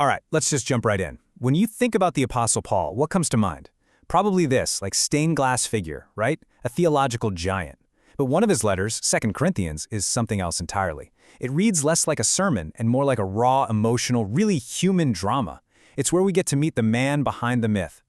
All right, let's just jump right in. When you think about the Apostle Paul, what comes to mind? Probably this, like stained glass figure, right? A theological giant. But one of his letters, 2 Corinthians, is something else entirely. It reads less like a sermon and more like a raw, emotional, really human drama. It's where we get to meet the man behind the myth.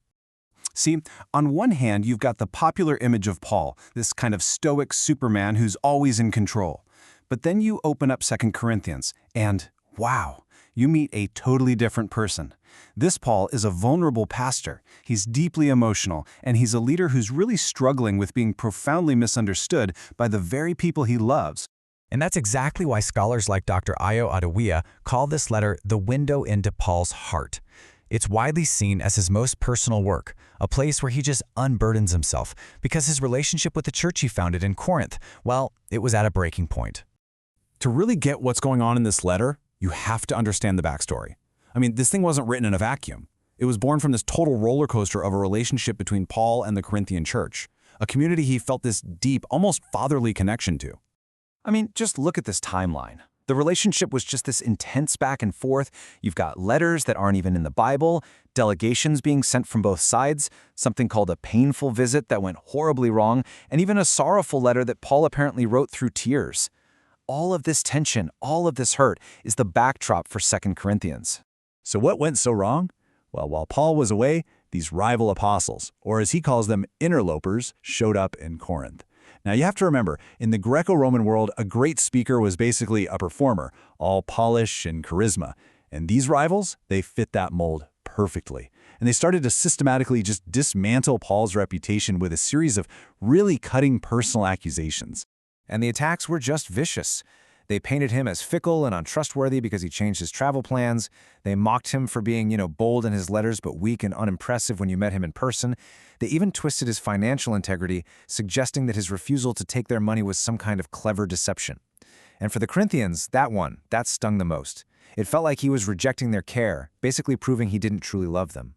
See, on one hand, you've got the popular image of Paul, this kind of stoic Superman who's always in control. But then you open up 2 Corinthians, and wow, you meet a totally different person. This Paul is a vulnerable pastor. He's deeply emotional, and he's a leader who's really struggling with being profoundly misunderstood by the very people he loves. And that's exactly why scholars like Dr. Adewuya call this letter the window into Paul's heart. It's widely seen as his most personal work, a place where he just unburdens himself, because his relationship with the church he founded in Corinth, well, it was at a breaking point. To really get what's going on in this letter, you have to understand the backstory. I mean, this thing wasn't written in a vacuum. It was born from this total roller coaster of a relationship between Paul and the Corinthian church, a community he felt this deep, almost fatherly connection to. I mean, just look at this timeline. The relationship was just this intense back and forth. You've got letters that aren't even in the Bible, delegations being sent from both sides, something called a painful visit that went horribly wrong, and even a sorrowful letter that Paul apparently wrote through tears. All of this tension, all of this hurt is the backdrop for 2 Corinthians. So what went so wrong? Well, while Paul was away, these rival apostles, or as he calls them, interlopers, showed up in Corinth. Now you have to remember, in the Greco-Roman world, a great speaker was basically a performer, all polish and charisma. And these rivals, they fit that mold perfectly. And they started to systematically just dismantle Paul's reputation with a series of really cutting personal accusations. And the attacks were just vicious. They painted him as fickle and untrustworthy because he changed his travel plans. They mocked him for being, bold in his letters but weak and unimpressive when you met him in person. They even twisted his financial integrity, suggesting that his refusal to take their money was some kind of clever deception. And for the Corinthians, that stung the most. It felt like he was rejecting their care, basically proving he didn't truly love them.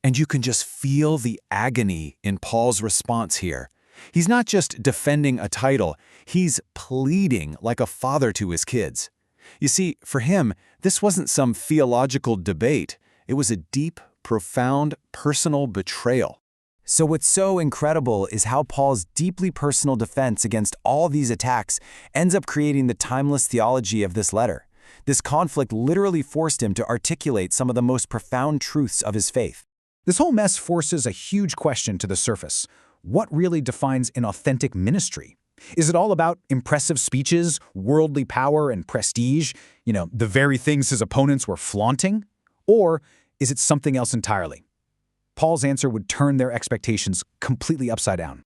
And you can just feel the agony in Paul's response here. He's not just defending a title, he's pleading like a father to his kids. You see, for him, this wasn't some theological debate. It was a deep, profound, personal betrayal. So what's so incredible is how Paul's deeply personal defense against all these attacks ends up creating the timeless theology of this letter. This conflict literally forced him to articulate some of the most profound truths of his faith. This whole mess forces a huge question to the surface. What really defines an authentic ministry? Is it all about impressive speeches, worldly power, and prestige? The very things his opponents were flaunting? Or is it something else entirely? Paul's answer would turn their expectations completely upside down.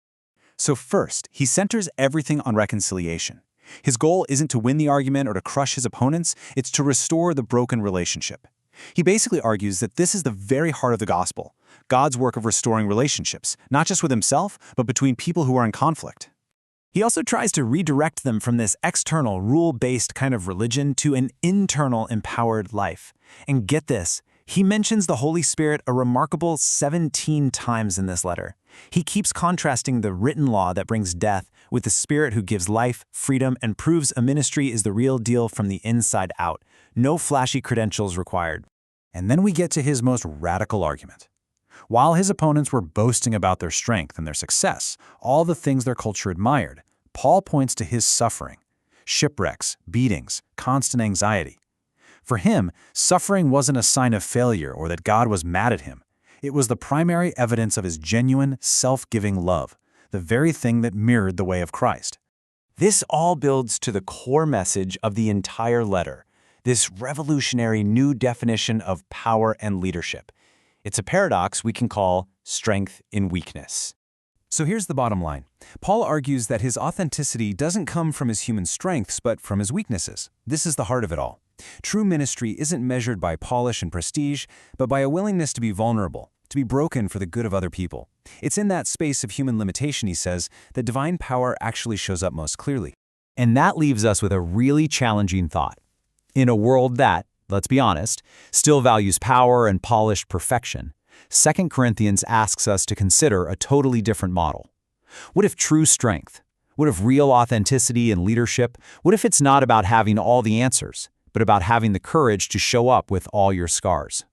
So first, he centers everything on reconciliation. His goal isn't to win the argument or to crush his opponents, it's to restore the broken relationship. He basically argues that this is the very heart of the gospel, God's work of restoring relationships, not just with himself, but between people who are in conflict. He also tries to redirect them from this external, rule-based kind of religion to an internal, empowered life. And get this, he mentions the Holy Spirit a remarkable 17 times in this letter. He keeps contrasting the written law that brings death with the Spirit who gives life, freedom, and proves a ministry is the real deal from the inside out. No flashy credentials required. And then we get to his most radical argument. While his opponents were boasting about their strength and their success, all the things their culture admired, Paul points to his suffering, shipwrecks, beatings, constant anxiety. For him, suffering wasn't a sign of failure or that God was mad at him. It was the primary evidence of his genuine, self-giving love, the very thing that mirrored the way of Christ. This all builds to the core message of the entire letter, this revolutionary new definition of power and leadership. It's a paradox we can call strength in weakness. So here's the bottom line. Paul argues that his authenticity doesn't come from his human strengths, but from his weaknesses. This is the heart of it all. True ministry isn't measured by polish and prestige, but by a willingness to be vulnerable, to be broken for the good of other people. It's in that space of human limitation, he says, that divine power actually shows up most clearly. And that leaves us with a really challenging thought. In a world that, let's be honest, still values power and polished perfection, 2 Corinthians asks us to consider a totally different model. What if true strength? What if real authenticity and leadership? What if it's not about having all the answers, but about having the courage to show up with all your scars.